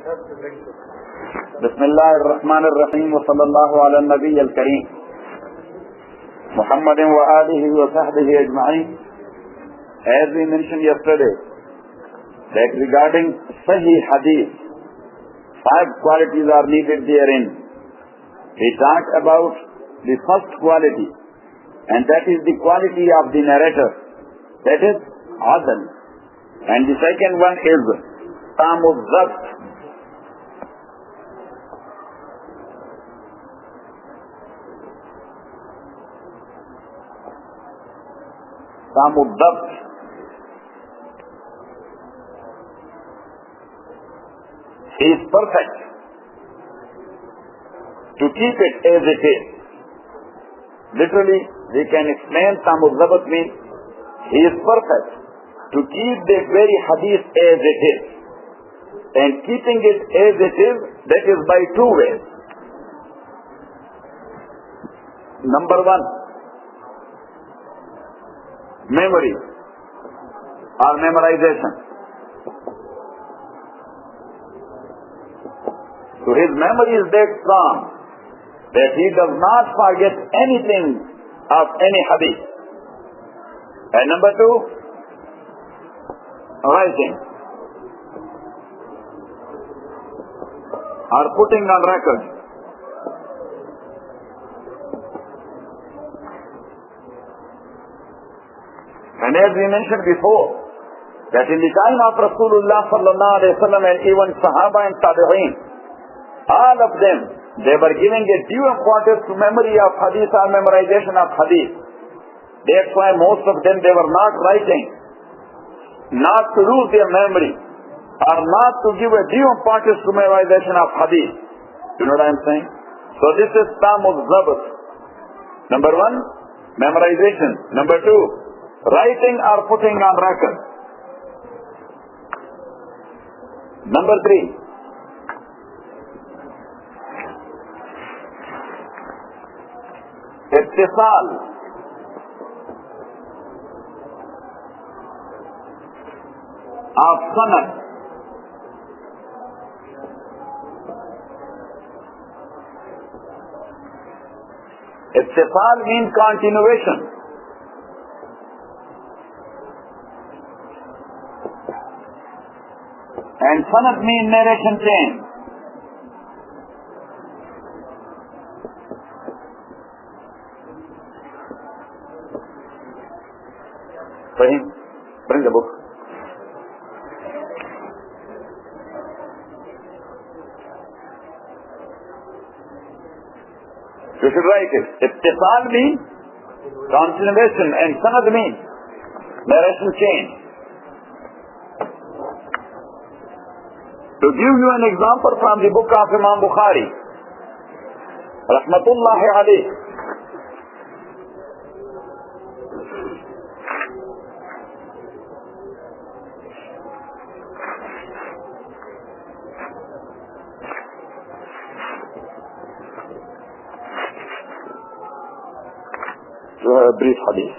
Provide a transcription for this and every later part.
Bismillahir Rahmanir Rahim wa sallallahu ala nabiyyil kareem Muhammadin wa alihi wa sahbihi ajma'in. As we mentioned yesterday, that regarding Sahih Hadith, 5 qualities are needed therein. We talked about the first quality, and that is the quality of the narrator, that is adl. And the second one is tamud zabt. Tamud zabt. He is perfect to keep it as it is. Literally, we can explain tamud zabt means he is perfect to keep the very hadith as it is. And keeping it as it is, that is by 2 ways. Number 1, memory or memorization. So his memory is that strong that he does not forget anything of any hadith. And number 2, writing or putting on record. And as we mentioned before, that in the time of Rasulullah sallallahu alaihi wasallam and even Sahaba and Tabi'een, all of them, they were giving a due importance to memory of hadith or memorization of hadith. That's why most of them, they were not writing, not to lose their memory, or not to give a due importance to memorization of hadith. You know what I'm saying? So this is tamud zabt. Number 1, memorization. Number 2, writing or putting on record. Number 3, ittisal. Of sanad. Ittisal means continuation. And sanad means narration chain. Bring the book. You should write it. Ittisal means continuation and sanad means narration chain. To give you an example from the book of Imam Bukhari, Rahmatullahi alayhi, a brief hadith.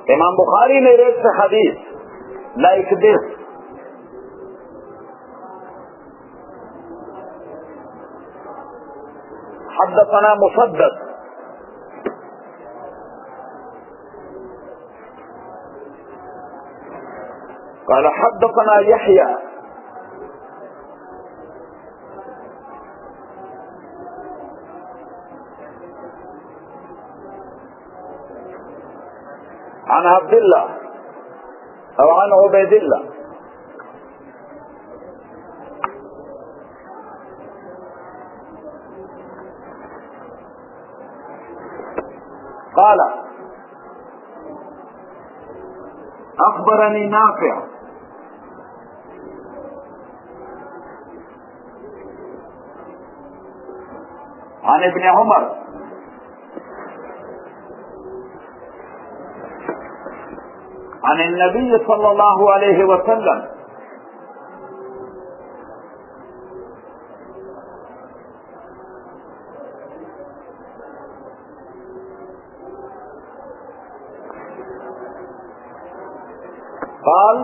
Imam Bukhari narrates a hadith like this. حدثنا مسدد قال حدثنا يحيى عن عبد الله أو عن عبيد الله قال أخبرني نافع عن ابن عمر عن النبي صلى الله عليه وسلم قال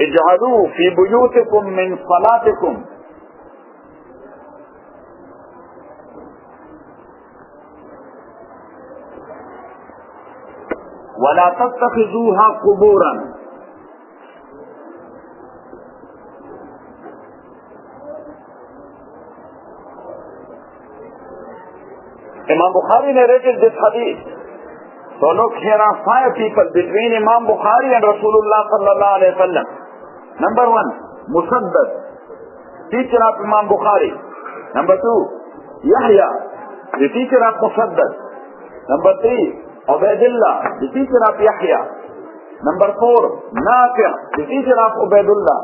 اجعلوا في بيوتكم من صلاتكم ولا تتخذوها قبورا. Imam Bukhari narrated this hadith. So look, here are 5 people between Imam Bukhari and Rasulullah sallallahu alayhi wa sallam. Number 1, Musaddad, teacher of Imam Bukhari. Number 2, Yahya, the teacher of Musaddad. Number 3, Ubaidullah, the teacher of Yahya. Number 4, Nafi', the teacher of Ubaidullah.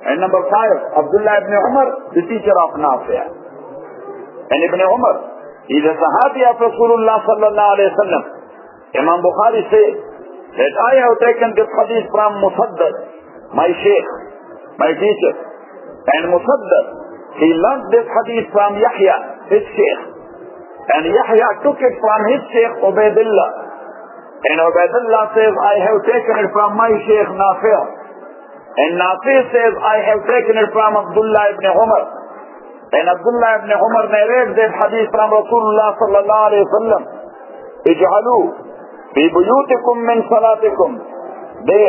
And number 5, Abdullah ibn Umar, the teacher of Nafi'. And Ibn Umar, he is a Sahabi of Rasulullah sallallahu alayhi wa sallam. Imam Bukhari says that I have taken this hadith from Musaddad, my sheikh, my teacher. And Musaddad, he learned this hadith from Yahya, his sheikh. And Yahya took it from his sheikh Ubaidullah. And Ubaidullah says, I have taken it from my sheikh Nafi'. And Nafi' says, I have taken it from Abdullah ibn Umar. And Abdullah ibn Umar narrates that hadith from Rasulullah sallallahu alayhi wa sallam. Ij'alu fi buyutikum min salatikum. They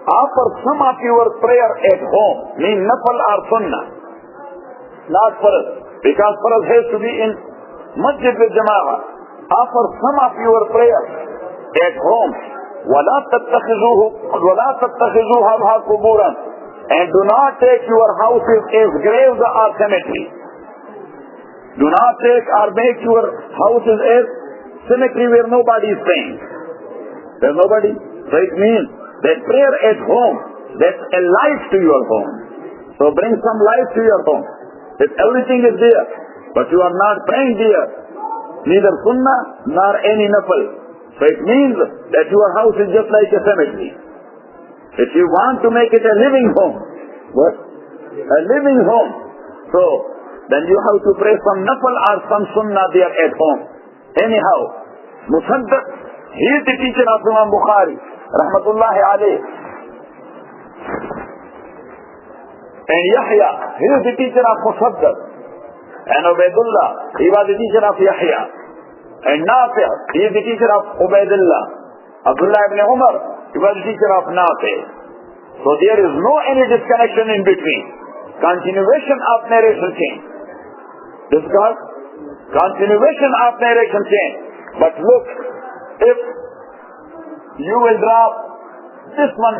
offer some of your prayer at home, mean nafal or sunnah, not farz, because farz has to be in masjid with jama'ah. Offer some of your prayers at home. وَلَا تَتَّخِذُوهَا قُبُورًا. And do not take your houses as graves or cemetery. Do not take or make your houses as cemetery where nobody is staying. There's nobody. So it means that prayer at home, that's a life to your home. So bring some life to your home. If everything is there, but you are not praying there, neither sunnah nor any nafal. So it means that your house is just like a cemetery. If you want to make it a living home, what? A living home. So then you have to pray some nafal or some sunnah there at home. Anyhow, Musaddad, he is the teacher of Imam Bukhari, rahmatullahi alayh. And Yahya, he is the teacher of Musaddad. And Ubaidullah, he was the teacher of Yahya. And Nafi', he is the teacher of Ubaidullah. Abdullah ibn Umar, he was the teacher of Nafi'. So there is no any disconnection in between. Continuation of narration chain. This is called continuation of narration chain. But look, if you will drop this one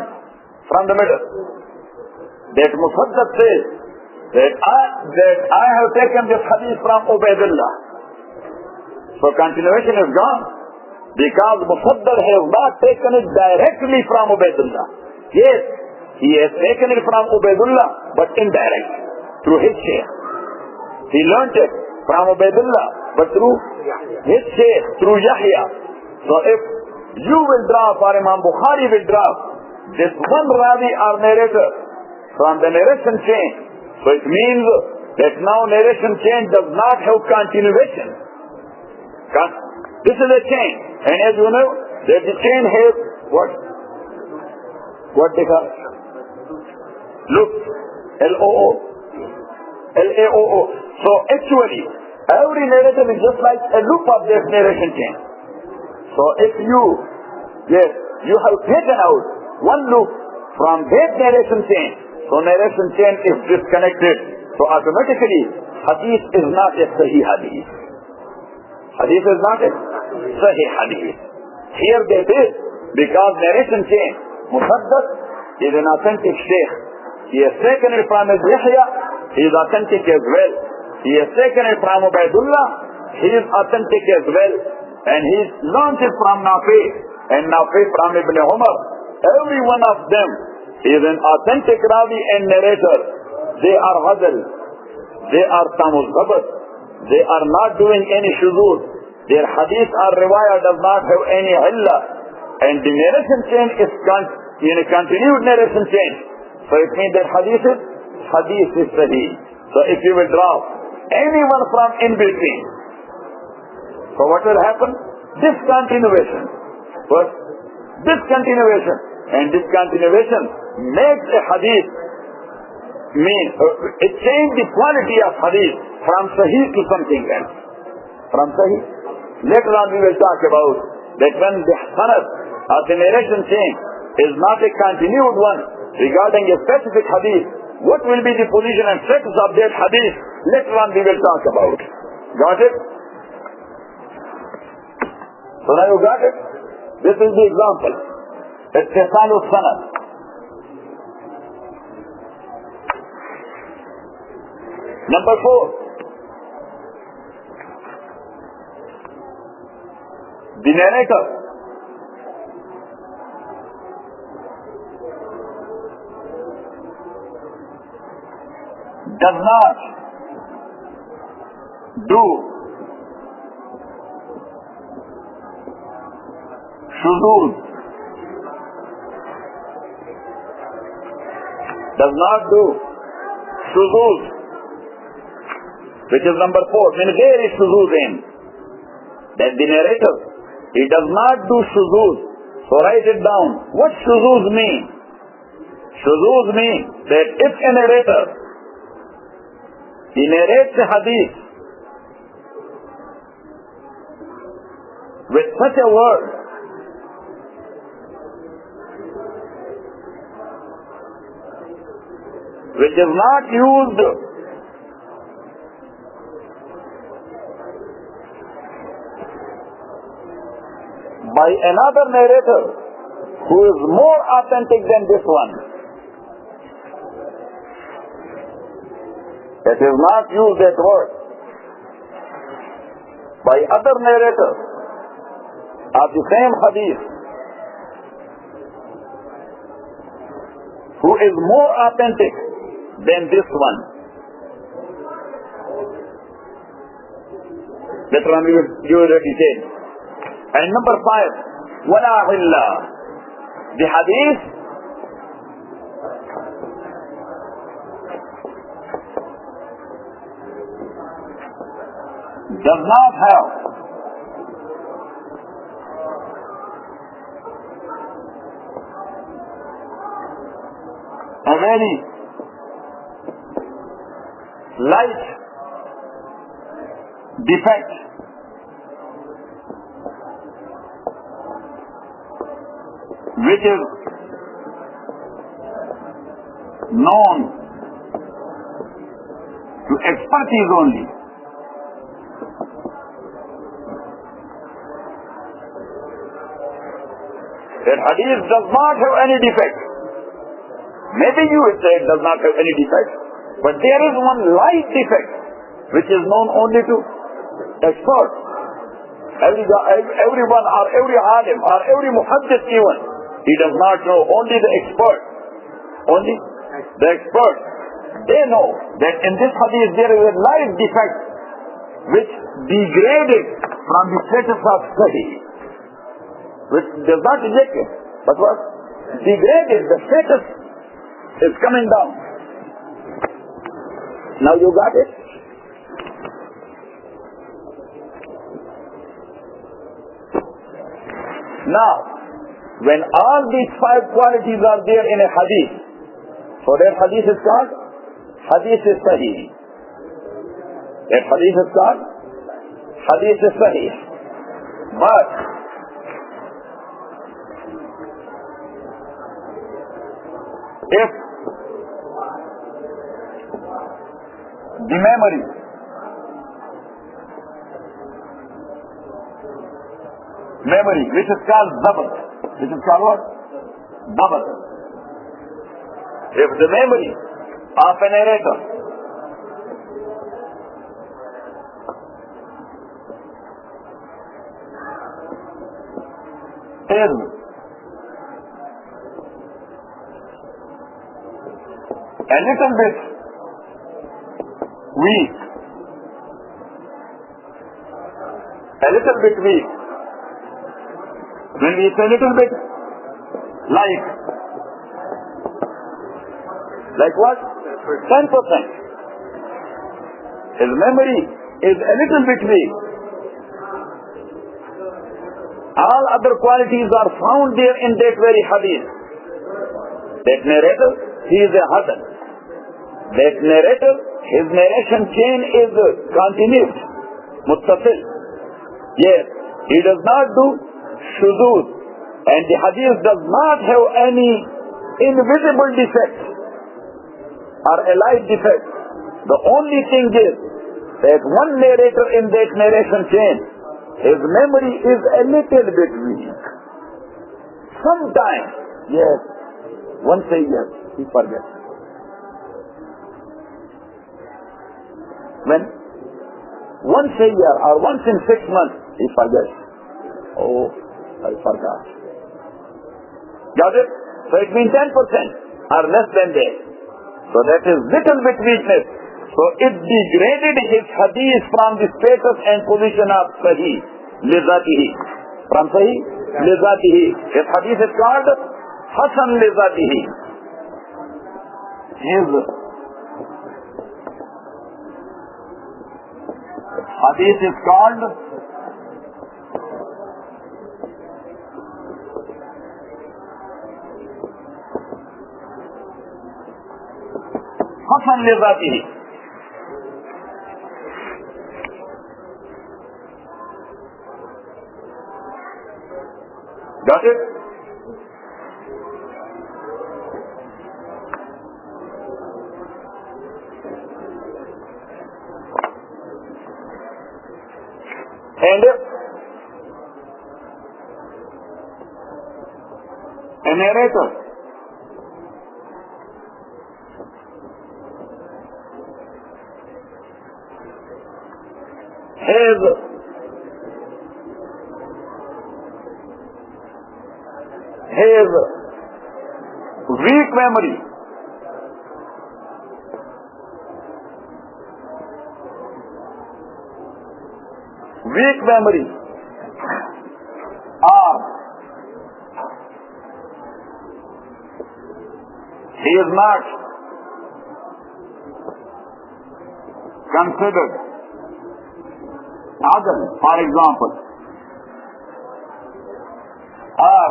from the middle, that Musaddad says that I have taken this hadith from Ubaidullah. So continuation is gone because Musaddad has not taken it directly from Ubaidullah. Yes, he has taken it from Ubaidullah, but indirect, through his sheikh. He learnt it from Ubaidullah, but through his sheikh, through Yahya. So if you will drop, or Imam Bukhari will drop, this one rawi or narrator from the narration chain, so it means that now narration chain does not have continuation. This is a chain, and as you know, that the chain has what? What they call? Look, L-O-O, L-A-O-O. So actually, every narrative is just like a loop of this narration chain. So if you have taken out one loop from that narration chain, so narration chain is disconnected. So automatically, hadith is not a Sahih hadith. Hadith is not a Sahih hadith. Here they did, because narration chain, Musaddad is an authentic sheikh. He has taken it from his Yahya, he is authentic as well. He has taken it from Ubaidullah, he is authentic as well. And he learned it from Nafi', and Nafi' from Ibn Umar. Every one of them is an authentic rawi and narrator. They are ghazal, they are tamuz ghabat, they are not doing any shuzuz. Their hadith or riwaya does not have any illah. And the narration chain is in a continued narration chain. So it means that hadith is hadith is sahih. So if you will drop anyone from in between, so what will happen? Discontinuation. First, discontinuation. And discontinuation makes a hadith it change the quality of hadith from sahih to something else. From sahih. Later on we will talk about that when the sanad or the narration chain is not a continued one regarding a specific hadith, what will be the position and status of that hadith? Later on we will talk about. Got it? So now you got it? This is the example. Ittisalu sanad. Number 4. The narrator does not do shuzuz, which is number 4. When there is shuzuz in, that the narrator, he does not do shuzuz. So write it down. What shuzuz mean? Shuzuz mean that if a narrator, he narrates a hadith with such a word which is not used by another narrator who is more authentic than this one. It is not used that word by other narrators of the same hadith who is more authentic than this one. Later on we will give you the details. And number 5, wala illa. The hadith does not have a very light defect which is known to expertise only. That hadith does not have any defect. Maybe you will say it does not have any defect, but there is one light defect which is known only to experts. Everyone or every alim or every muhaddith even, he does not know, only the expert. Only the expert. They know that in this hadith there is a light defect which degraded from the status of sahih, which does not reject it, but what? Degraded, the status is coming down. Now you got it? Now, when all these 5 qualities are there in a hadith, so that hadith is called hadith is sahih. That hadith is called hadith is sahih. But if the memory which is called dabat, which is called what? Dabat. If the memory of a narrator is a little bit weak, when we say a little bit, like what? 10%. His memory is a little bit weak. All other qualities are found there in that very hadith. That narrator, he is a hasan. That narrator, his narration chain is continuous, muttasil. Yes, he does not do shuzuz, and the hadith does not have any invisible defect or allied defect. The only thing is that one narrator in that narration chain, his memory is a little bit weak. Sometimes, yes, once a year, he forgets. When once a year or once in 6 months, he forgets. Oh, I forgot. Got it? So it means 10% or less than that. So that is little bit weakness. So it degraded his hadith from the status and position of Sahih, Lizatihi. From Sahih, Lizatihi. His hadith is called Hasan Lizatihi. His hadith is called Hasan Lizatihi. Got it? And a narrator has weak memory. Weak memory. Or he is not considered adl, for example. Or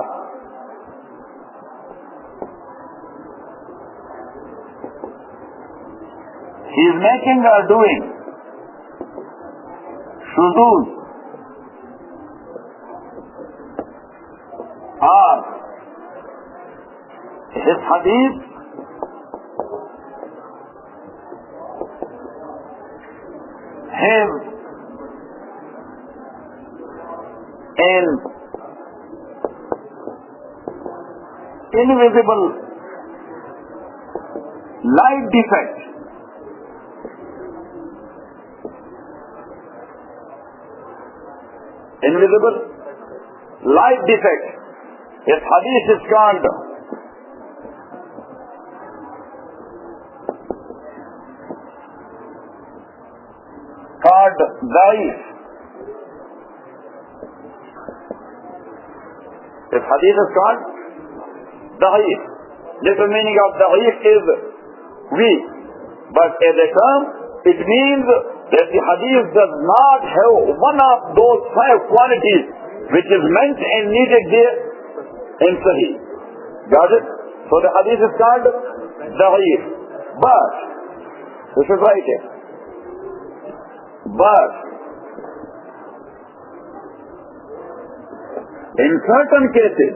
he is making or doing shuzuz, or his hadith has an invisible light defect. Invisible light defect. His hadith is called da'if. His hadith is called da'if. Literal meaning of da'if is weak, but as a term it means that the hadith does not have one of those 5 qualities which is meant and needed there in Sahih. Got it? So the hadith is called da'if. But, this is right here. But, in certain cases,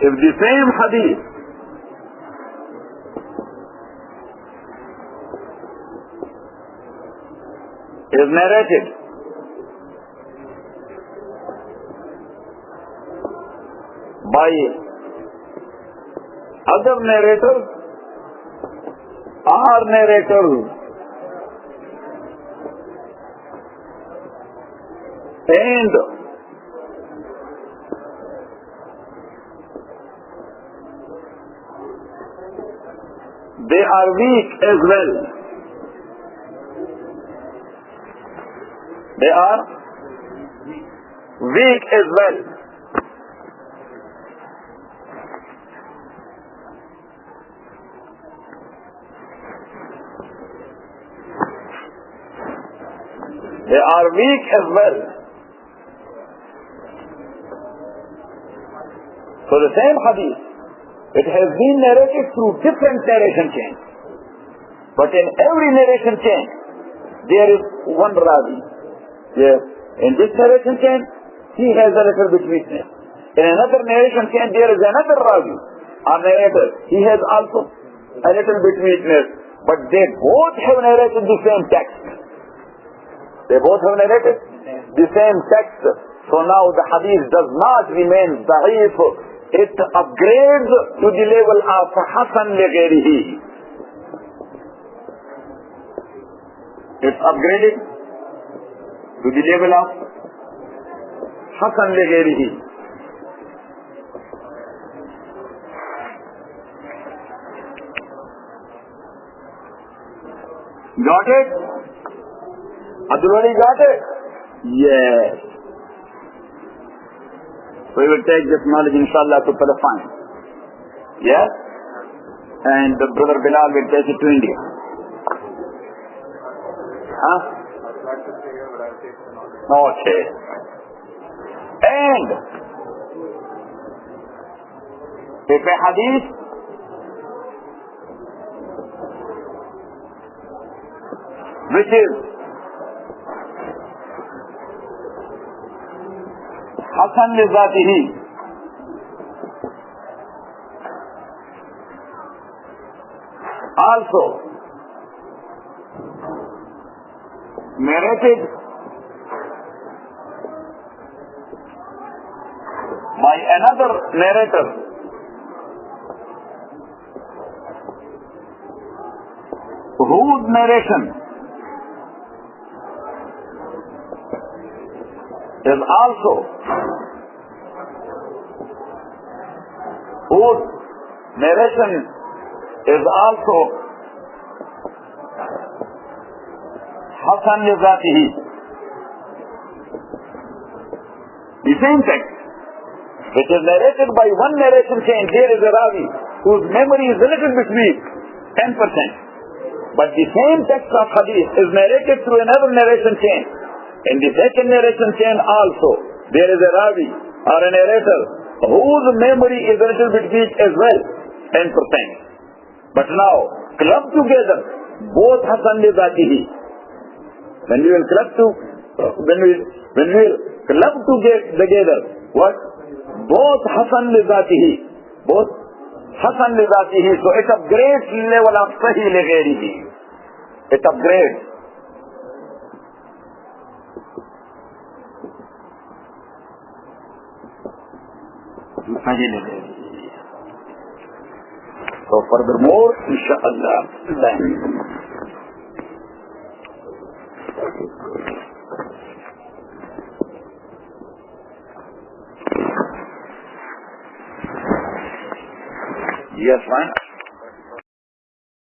if the same hadith is narrated by other narrators or narrators, and they are weak as well. They are weak as well. They are weak as well. So the same hadith, it has been narrated through different narration chains. But in every narration chain, there is one rawi. Yes. In this narration chain, he has a little bit weakness. In another narration chain, there is another rawi, a narrator. He has also a little bit weakness. But they both have narrated the same text. They both have narrated the same text. So now the hadith does not remain da'if. It upgrades to the level of Hasan li ghairihi. It's upgraded to the level of Hasan li ghairihi. Got it? Abdul Wali got it? Yes. We will take this knowledge inshallah to Palestine. Yes? And the brother Bilal will take it to India. Huh? Okay. And if a hadith which is Hasan li zatihi, also narrated by another narrator whose narration is also Hasan li zatihi. The same text, which is narrated by one narration chain, there is a ravi whose memory is a little bit weak, 10%. But the same text of hadith is narrated through another narration chain. In the second narration chain also, there is a ravi or a narrator whose memory is a little bit weak as well, 10%. But now, clubbed together, both Hasan li zatihi. When we will club together, what? Both Hasan li zatihi. Both Hasan li zatihi. So it upgrades level of Sahih li ghairihi. It upgrades. So furthermore, inshallah, yes, fine.